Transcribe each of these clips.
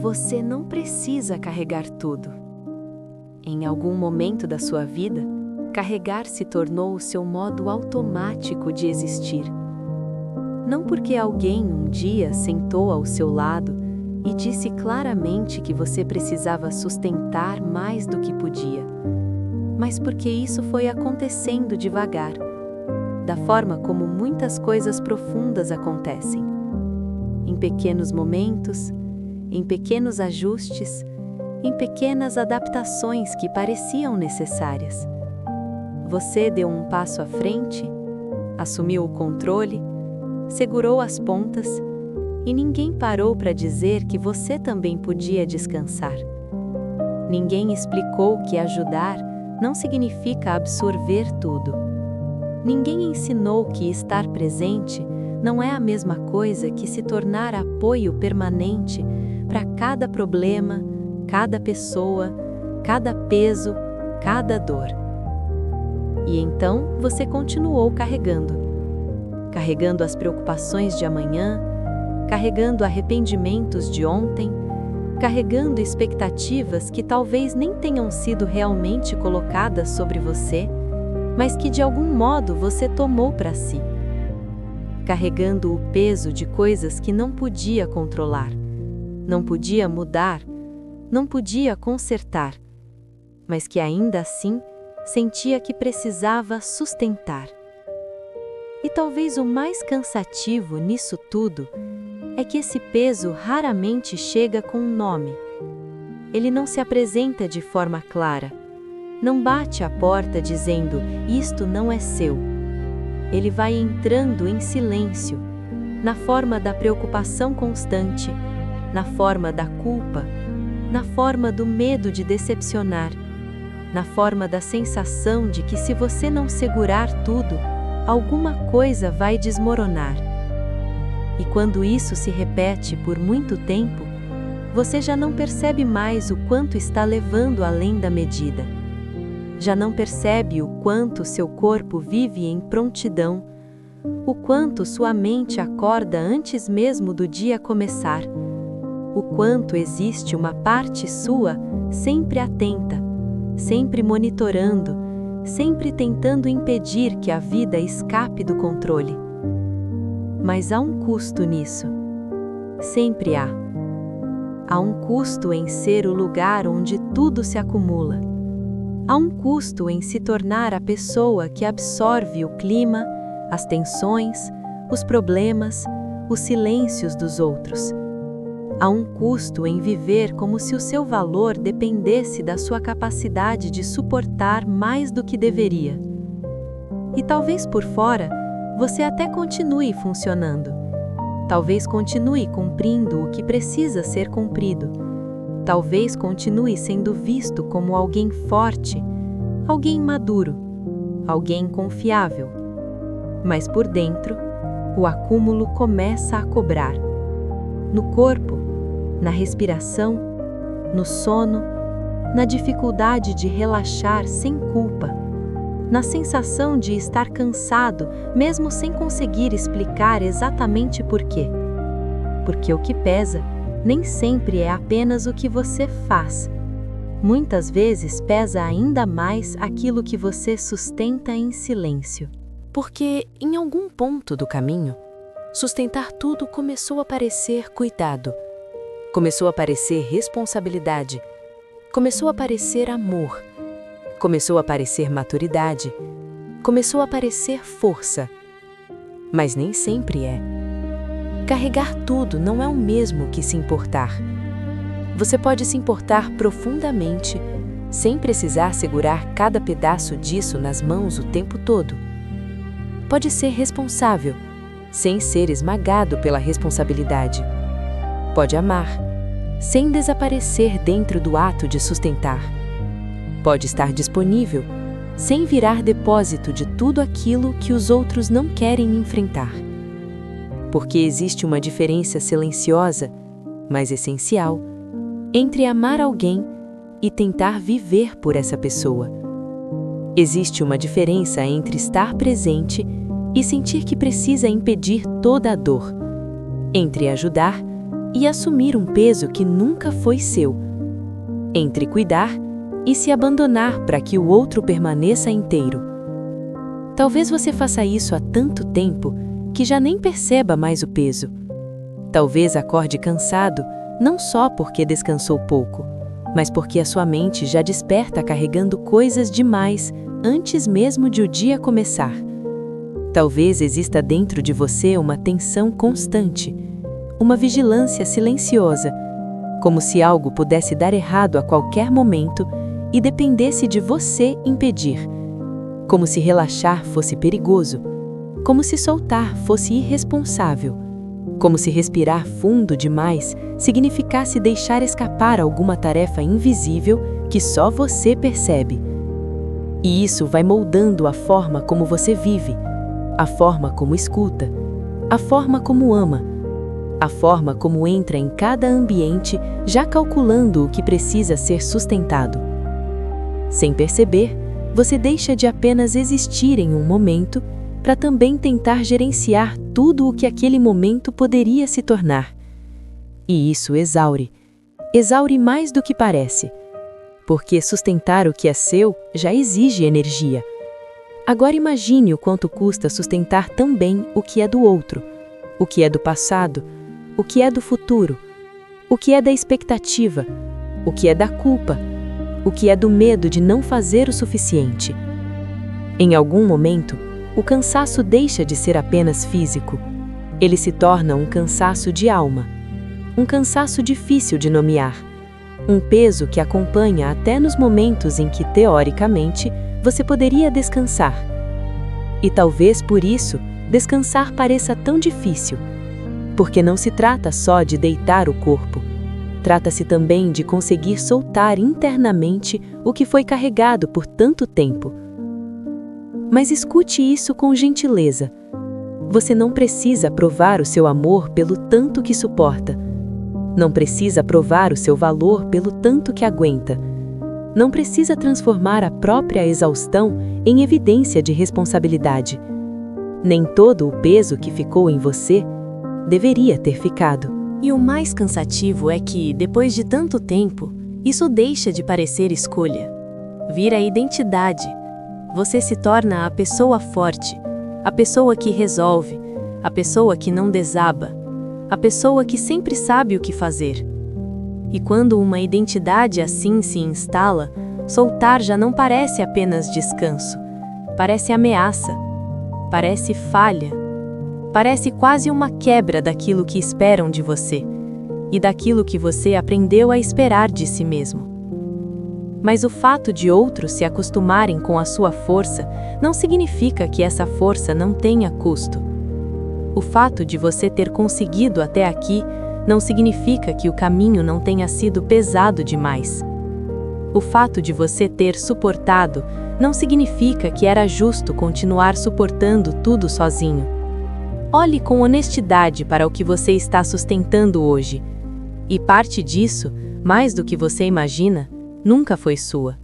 Você não precisa carregar tudo. Em algum momento da sua vida, carregar se tornou o seu modo automático de existir. Não porque alguém um dia sentou ao seu lado e disse claramente que você precisava sustentar mais do que podia, mas porque isso foi acontecendo devagar, da forma como muitas coisas profundas acontecem. Em pequenos momentos, em pequenos ajustes, em pequenas adaptações que pareciam necessárias. Você deu um passo à frente, assumiu o controle, segurou as pontas e ninguém parou para dizer que você também podia descansar. Ninguém explicou que ajudar não significa absorver tudo. Ninguém ensinou que estar presente não é a mesma coisa que se tornar apoio permanente para cada problema, cada pessoa, cada peso, cada dor. E então você continuou carregando as preocupações de amanhã, carregando arrependimentos de ontem, carregando expectativas que talvez nem tenham sido realmente colocadas sobre você, mas que de algum modo você tomou para si. Carregando o peso de coisas que não podia controlar, não podia mudar, não podia consertar, mas que ainda assim sentia que precisava sustentar. E talvez o mais cansativo nisso tudo é que esse peso raramente chega com um nome. Ele não se apresenta de forma clara, não bate à porta dizendo: isto não é seu. Ele vai entrando em silêncio, na forma da preocupação constante, na forma da culpa, na forma do medo de decepcionar, na forma da sensação de que se você não segurar tudo, alguma coisa vai desmoronar. E quando isso se repete por muito tempo, você já não percebe mais o quanto está levando além da medida. Já não percebe o quanto seu corpo vive em prontidão, o quanto sua mente acorda antes mesmo do dia começar, o quanto existe uma parte sua sempre atenta, sempre monitorando, sempre tentando impedir que a vida escape do controle. Mas há um custo nisso. Sempre há. Há um custo em ser o lugar onde tudo se acumula. Há um custo em se tornar a pessoa que absorve o clima, as tensões, os problemas, os silêncios dos outros. Há um custo em viver como se o seu valor dependesse da sua capacidade de suportar mais do que deveria. E talvez por fora, você até continue funcionando. Talvez continue cumprindo o que precisa ser cumprido. Talvez continue sendo visto como alguém forte, alguém maduro, alguém confiável. Mas por dentro, o acúmulo começa a cobrar. No corpo, na respiração, no sono, na dificuldade de relaxar sem culpa, na sensação de estar cansado, mesmo sem conseguir explicar exatamente por quê. Porque o que pesa nem sempre é apenas o que você faz. Muitas vezes pesa ainda mais aquilo que você sustenta em silêncio. Porque, em algum ponto do caminho, sustentar tudo começou a parecer cuidado, começou a parecer responsabilidade, começou a parecer amor, começou a parecer maturidade, começou a parecer força. Mas nem sempre é. Carregar tudo não é o mesmo que se importar. Você pode se importar profundamente, sem precisar segurar cada pedaço disso nas mãos o tempo todo. Pode ser responsável, sem ser esmagado pela responsabilidade. Pode amar, sem desaparecer dentro do ato de sustentar. Pode estar disponível, sem virar depósito de tudo aquilo que os outros não querem enfrentar. Porque existe uma diferença silenciosa, mas essencial, entre amar alguém e tentar viver por essa pessoa. Existe uma diferença entre estar presente e sentir que precisa impedir toda a dor, entre ajudar e assumir um peso que nunca foi seu, entre cuidar e se abandonar para que o outro permaneça inteiro. Talvez você faça isso há tanto tempo que já nem perceba mais o peso. Talvez acorde cansado, não só porque descansou pouco, mas porque a sua mente já desperta carregando coisas demais antes mesmo de o dia começar. Talvez exista dentro de você uma tensão constante, uma vigilância silenciosa, como se algo pudesse dar errado a qualquer momento e dependesse de você impedir. Como se relaxar fosse perigoso, como se soltar fosse irresponsável, como se respirar fundo demais significasse deixar escapar alguma tarefa invisível que só você percebe. E isso vai moldando a forma como você vive, a forma como escuta, a forma como ama, a forma como entra em cada ambiente já calculando o que precisa ser sustentado. Sem perceber, você deixa de apenas existir em um momento para também tentar gerenciar tudo o que aquele momento poderia se tornar. E isso exaure mais do que parece, porque sustentar o que é seu já exige energia. Agora imagine o quanto custa sustentar também o que é do outro, o que é do passado, o que é do futuro, o que é da expectativa, o que é da culpa, o que é do medo de não fazer o suficiente. Em algum momento, o cansaço deixa de ser apenas físico. Ele se torna um cansaço de alma, um cansaço difícil de nomear, um peso que acompanha até nos momentos em que, teoricamente, você poderia descansar. E talvez por isso, descansar pareça tão difícil, porque não se trata só de deitar o corpo, trata-se também de conseguir soltar internamente o que foi carregado por tanto tempo. Mas escute isso com gentileza. Você não precisa provar o seu amor pelo tanto que suporta. Não precisa provar o seu valor pelo tanto que aguenta. Não precisa transformar a própria exaustão em evidência de responsabilidade. Nem todo o peso que ficou em você deveria ter ficado. E o mais cansativo é que, depois de tanto tempo, isso deixa de parecer escolha. Vira identidade. Você se torna a pessoa forte, a pessoa que resolve, a pessoa que não desaba, a pessoa que sempre sabe o que fazer. E quando uma identidade assim se instala, soltar já não parece apenas descanso, parece ameaça, parece falha, parece quase uma quebra daquilo que esperam de você e daquilo que você aprendeu a esperar de si mesmo. Mas o fato de outros se acostumarem com a sua força não significa que essa força não tenha custo. O fato de você ter conseguido até aqui não significa que o caminho não tenha sido pesado demais. O fato de você ter suportado não significa que era justo continuar suportando tudo sozinho. Olhe com honestidade para o que você está sustentando hoje. E parte disso, mais do que você imagina, nunca foi sua.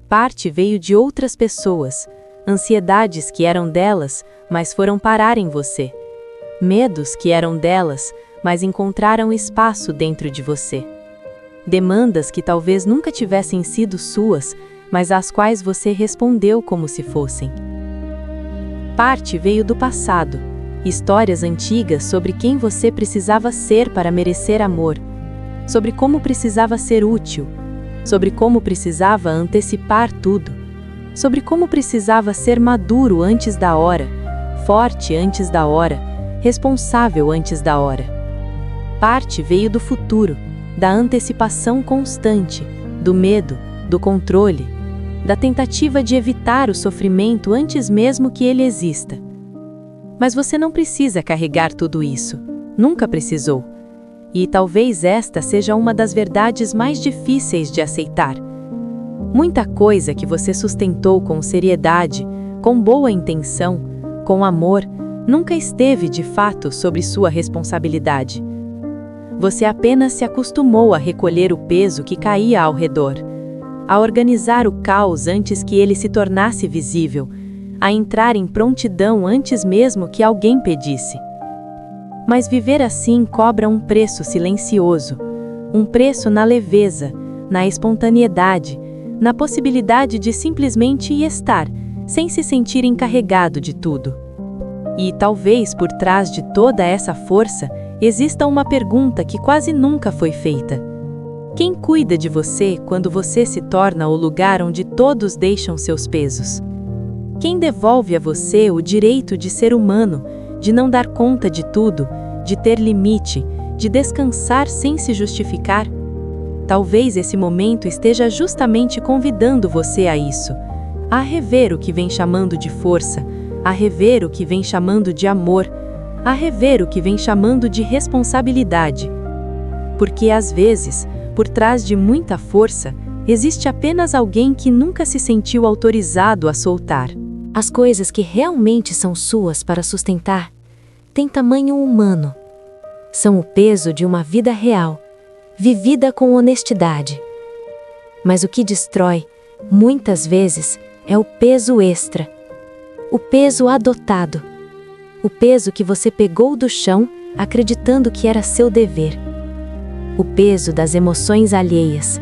Parte veio de outras pessoas, ansiedades que eram delas, mas foram parar em você. Medos que eram delas, mas encontraram espaço dentro de você. Demandas que talvez nunca tivessem sido suas, mas às quais você respondeu como se fossem. Parte veio do passado, histórias antigas sobre quem você precisava ser para merecer amor, sobre como precisava ser útil, sobre como precisava antecipar tudo, sobre como precisava ser maduro antes da hora, forte antes da hora, responsável antes da hora. Parte veio do futuro, da antecipação constante, do medo, do controle, da tentativa de evitar o sofrimento antes mesmo que ele exista. Mas você não precisa carregar tudo isso, nunca precisou. E talvez esta seja uma das verdades mais difíceis de aceitar. Muita coisa que você sustentou com seriedade, com boa intenção, com amor, nunca esteve de fato sob sua responsabilidade. Você apenas se acostumou a recolher o peso que caía ao redor, a organizar o caos antes que ele se tornasse visível, a entrar em prontidão antes mesmo que alguém pedisse. Mas viver assim cobra um preço silencioso, um preço na leveza, na espontaneidade, na possibilidade de simplesmente estar, sem se sentir encarregado de tudo. E talvez por trás de toda essa força exista uma pergunta que quase nunca foi feita. Quem cuida de você quando você se torna o lugar onde todos deixam seus pesos? Quem devolve a você o direito de ser humano, de não dar conta de tudo, de ter limite, de descansar sem se justificar? Talvez esse momento esteja justamente convidando você a isso, a rever o que vem chamando de força, a rever o que vem chamando de amor, a rever o que vem chamando de responsabilidade. Porque às vezes, por trás de muita força, existe apenas alguém que nunca se sentiu autorizado a soltar. As coisas que realmente são suas para sustentar têm tamanho humano. São o peso de uma vida real, vivida com honestidade. Mas o que destrói, muitas vezes, é o peso extra, o peso adotado, o peso que você pegou do chão acreditando que era seu dever, o peso das emoções alheias,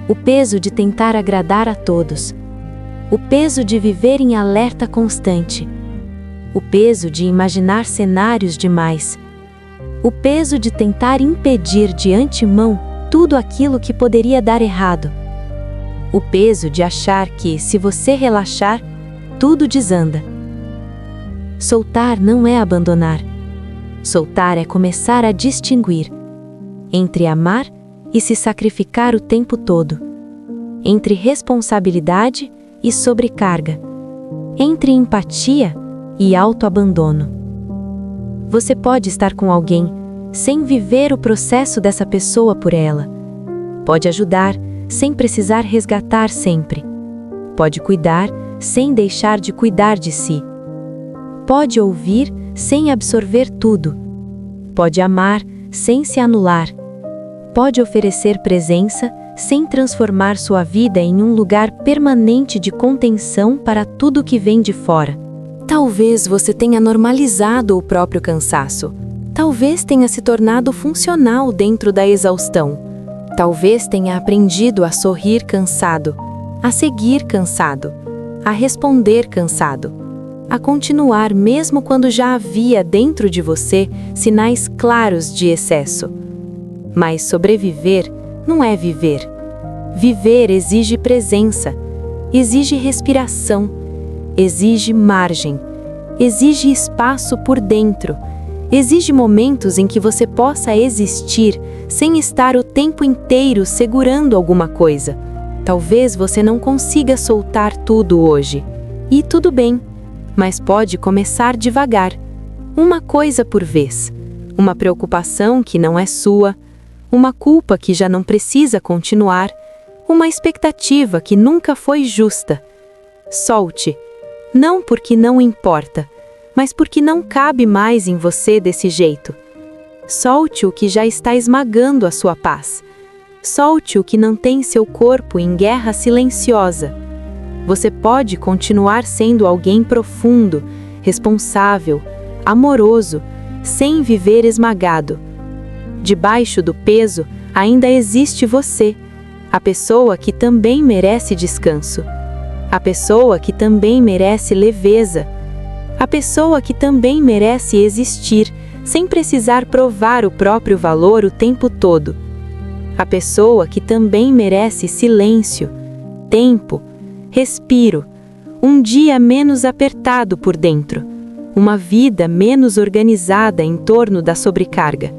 o peso de tentar agradar a todos, o peso de viver em alerta constante, o peso de imaginar cenários demais, o peso de tentar impedir de antemão tudo aquilo que poderia dar errado, o peso de achar que, se você relaxar, tudo desanda. Soltar não é abandonar. Soltar é começar a distinguir entre amar e se sacrificar o tempo todo, entre responsabilidade e sobrecarga, entre empatia e autoabandono. Você pode estar com alguém sem viver o processo dessa pessoa por ela. Pode ajudar sem precisar resgatar sempre. Pode cuidar sem deixar de cuidar de si. Pode ouvir sem absorver tudo. Pode amar sem se anular. Pode oferecer presença sem transformar sua vida em um lugar permanente de contenção para tudo que vem de fora. Talvez você tenha normalizado o próprio cansaço. Talvez tenha se tornado funcional dentro da exaustão. Talvez tenha aprendido a sorrir cansado, a seguir cansado, a responder cansado, a continuar mesmo quando já havia dentro de você sinais claros de excesso. Mas sobreviver não é viver. Viver exige presença, exige respiração, exige margem, exige espaço por dentro, exige momentos em que você possa existir sem estar o tempo inteiro segurando alguma coisa. Talvez você não consiga soltar tudo hoje. E tudo bem, mas pode começar devagar, uma coisa por vez. Uma preocupação que não é sua, uma culpa que já não precisa continuar, uma expectativa que nunca foi justa. Solte, não porque não importa, mas porque não cabe mais em você desse jeito. Solte o que já está esmagando a sua paz. Solte o que não tem seu corpo em guerra silenciosa. Você pode continuar sendo alguém profundo, responsável, amoroso, sem viver esmagado. Debaixo do peso ainda existe você, a pessoa que também merece descanso, a pessoa que também merece leveza, a pessoa que também merece existir sem precisar provar o próprio valor o tempo todo, a pessoa que também merece silêncio, tempo, respiro, um dia menos apertado por dentro, uma vida menos organizada em torno da sobrecarga.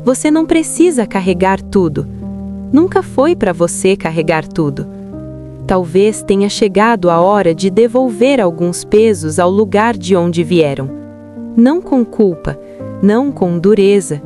Você não precisa carregar tudo. Nunca foi para você carregar tudo. Talvez tenha chegado a hora de devolver alguns pesos ao lugar de onde vieram. Não com culpa, não com dureza,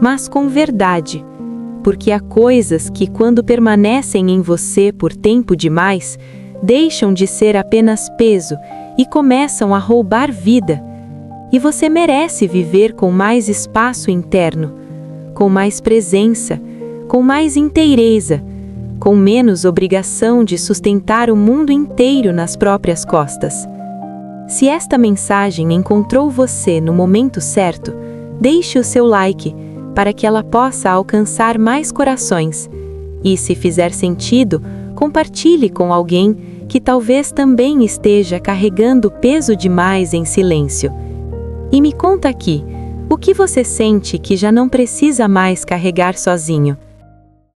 mas com verdade. Porque há coisas que, quando permanecem em você por tempo demais, deixam de ser apenas peso e começam a roubar vida. E você merece viver com mais espaço interno, com mais presença, com mais inteireza, com menos obrigação de sustentar o mundo inteiro nas próprias costas. Se esta mensagem encontrou você no momento certo, deixe o seu like para que ela possa alcançar mais corações. E, se fizer sentido, compartilhe com alguém que talvez também esteja carregando peso demais em silêncio. E me conta aqui, o que você sente que já não precisa mais carregar sozinho?